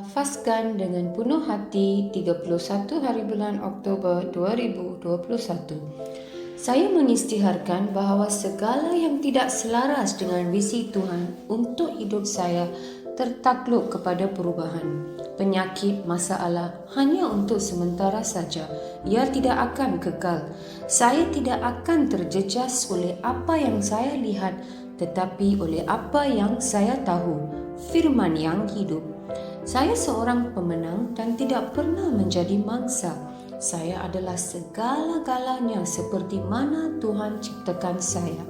Lafazkan dengan penuh hati 31 hari bulan Oktober 2021. Saya mengisytiharkan bahawa segala yang tidak selaras dengan visi Tuhan untuk hidup saya tertakluk kepada perubahan. Penyakit, masalah hanya untuk sementara saja. Ia tidak akan kekal. Saya tidak akan terjejas oleh apa yang saya lihat, tetapi oleh apa yang saya tahu, firman yang hidup. Saya seorang pemenang dan tidak pernah menjadi mangsa. Saya adalah segala-galanya seperti mana Tuhan ciptakan saya.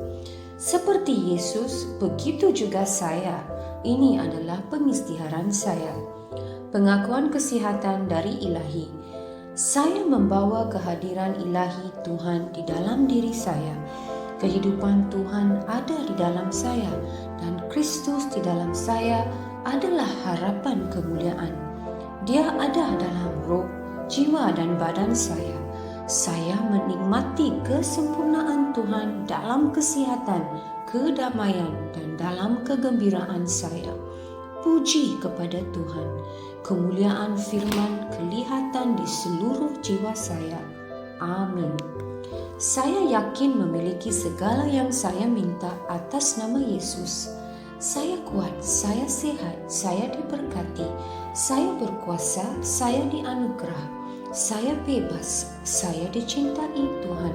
Seperti Yesus, begitu juga saya. Ini adalah pengisytiharan saya. Pengakuan kesihatan dari Ilahi. Saya membawa kehadiran Ilahi Tuhan di dalam diri saya. Kehidupan Tuhan ada di dalam saya dan Kristus di dalam saya adalah harapan kemuliaan. Dia ada dalam roh, jiwa dan badan saya. Saya menikmati kesempurnaan Tuhan dalam kesihatan, kedamaian dan dalam kegembiraan saya. Puji kepada Tuhan. Kemuliaan firman kelihatan di seluruh jiwa saya. Amin. Saya yakin memiliki segala yang saya minta atas nama Yesus. Saya kuat, saya sehat, saya diberkati, saya berkuasa, saya dianugerah, saya bebas, saya dicintai Tuhan,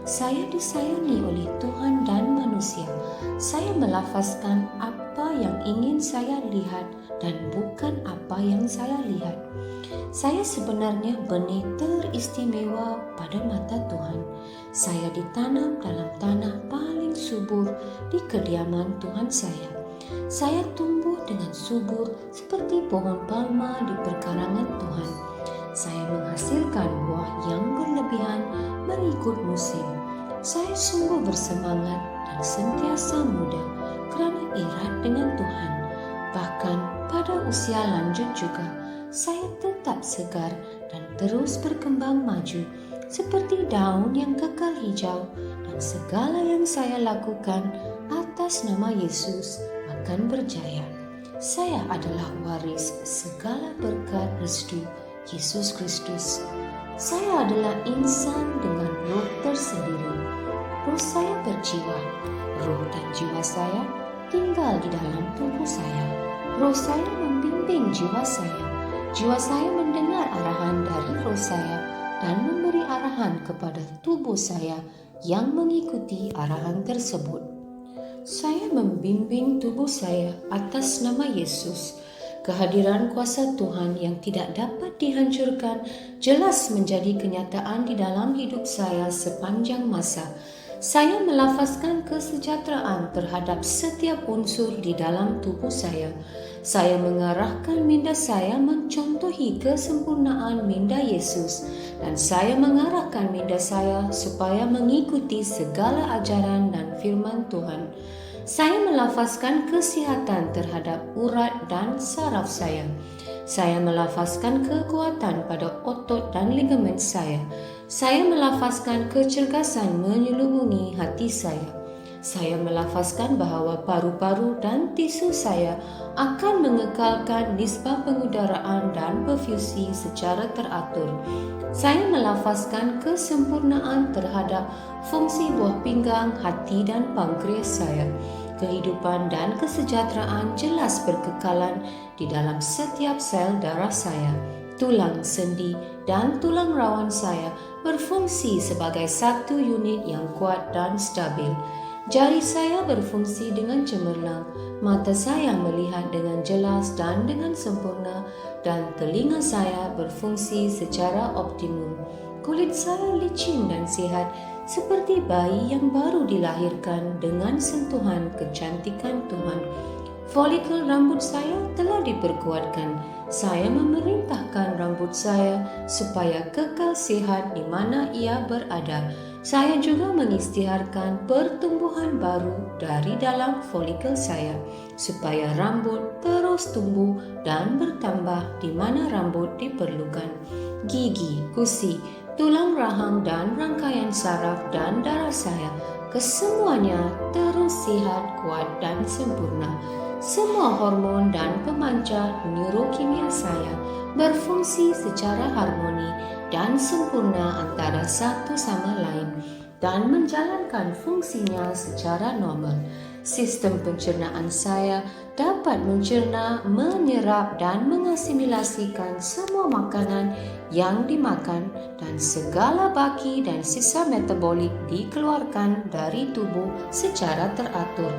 saya disayangi oleh Tuhan dan manusia. Saya melafazkan apa yang ingin saya lihat dan bukan apa yang saya lihat. Saya sebenarnya benih teristimewa pada mata Tuhan. Saya ditanam dalam tanah paling subur di kediaman Tuhan saya. Saya tumbuh dengan subur seperti pohon palma di perkarangan Tuhan. Saya menghasilkan buah yang berlebihan mengikut musim. Saya sungguh bersemangat dan sentiasa muda kerana erat dengan Tuhan. Bahkan pada usia lanjut juga, saya tetap segar dan terus berkembang maju seperti daun yang kekal hijau, dan segala yang saya lakukan atas nama Yesus akan berjaya. Saya adalah waris segala berkat restu Yesus Kristus. Saya adalah insan dengan roh tersendiri. Roh saya berjiwa. Roh dan jiwa saya tinggal di dalam tubuh saya. Roh saya membimbing jiwa saya. Jiwa saya mendengar arahan dari roh saya dan memberi arahan kepada tubuh saya yang mengikuti arahan tersebut. Saya membimbing tubuh saya atas nama Yesus. Kehadiran kuasa Tuhan yang tidak dapat dihancurkan jelas menjadi kenyataan di dalam hidup saya sepanjang masa. Saya melafazkan kesejahteraan terhadap setiap unsur di dalam tubuh saya. Saya mengarahkan minda saya mencontohi kesempurnaan minda Yesus, dan saya mengarahkan minda saya supaya mengikuti segala ajaran dan firman Tuhan. Saya melafazkan kesihatan terhadap urat dan saraf saya. Saya melafazkan kekuatan pada otot dan ligamen saya. Saya melafazkan kecergasan menyelubungi hati saya. Saya melafazkan bahawa paru-paru dan tisu saya akan mengekalkan nisbah pengudaraan dan perfusi secara teratur. Saya melafazkan kesempurnaan terhadap fungsi buah pinggang, hati dan pankreas saya. Kehidupan dan kesejahteraan jelas berkekalan di dalam setiap sel darah saya. Tulang, sendi dan tulang rawan saya berfungsi sebagai satu unit yang kuat dan stabil. Jari saya berfungsi dengan cemerlang, mata saya melihat dengan jelas dan dengan sempurna, dan telinga saya berfungsi secara optimum. Kulit saya licin dan sihat seperti bayi yang baru dilahirkan dengan sentuhan kecantikan Tuhan. Folikel rambut saya telah diperkuatkan. Saya memerintahkan rambut saya supaya kekal sihat di mana ia berada. Saya juga mengisytiharkan pertumbuhan baru dari dalam folikel saya, supaya rambut terus tumbuh dan bertambah di mana rambut diperlukan. Gigi, gusi, tulang rahang dan rangkaian saraf dan darah saya, kesemuanya terus sihat, kuat dan sempurna. Semua hormon dan pemancar neurokimia saya berfungsi secara harmoni dan sempurna antara satu sama lain dan menjalankan fungsinya secara normal. Sistem pencernaan saya dapat mencerna, menyerap dan mengasimilasikan semua makanan yang dimakan dan segala baki dan sisa metabolik dikeluarkan dari tubuh secara teratur.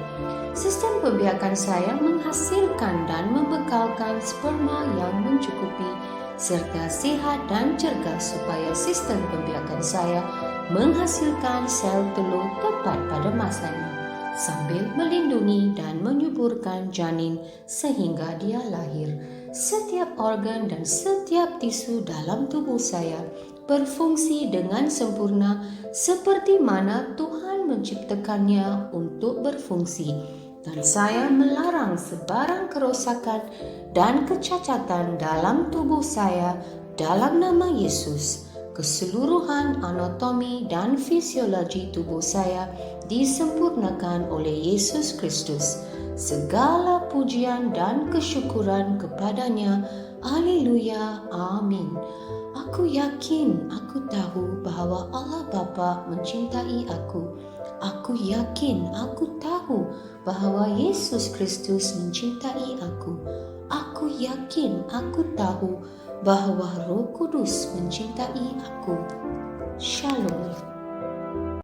Sistem pembiakan saya menghasilkan dan membekalkan sperma yang mencukupi serta sihat dan cergas supaya sistem pembiakan saya menghasilkan sel telur tepat pada masanya sambil melindungi dan menyuburkan janin sehingga dia lahir. Setiap organ dan setiap tisu dalam tubuh saya berfungsi dengan sempurna seperti mana Tuhan menciptakannya untuk berfungsi. Dan saya melarang sebarang kerosakan dan kecacatan dalam tubuh saya dalam nama Yesus. Keseluruhan anatomi dan fisiologi tubuh saya disempurnakan oleh Yesus Kristus. Segala pujian dan kesyukuran kepadanya. Haleluya. Amin. Aku yakin, aku tahu bahawa Allah Bapa mencintai aku. Aku yakin, aku tahu bahawa Yesus Kristus mencintai aku. Aku yakin, aku tahu bahawa Roh Kudus mencintai aku. Shalom.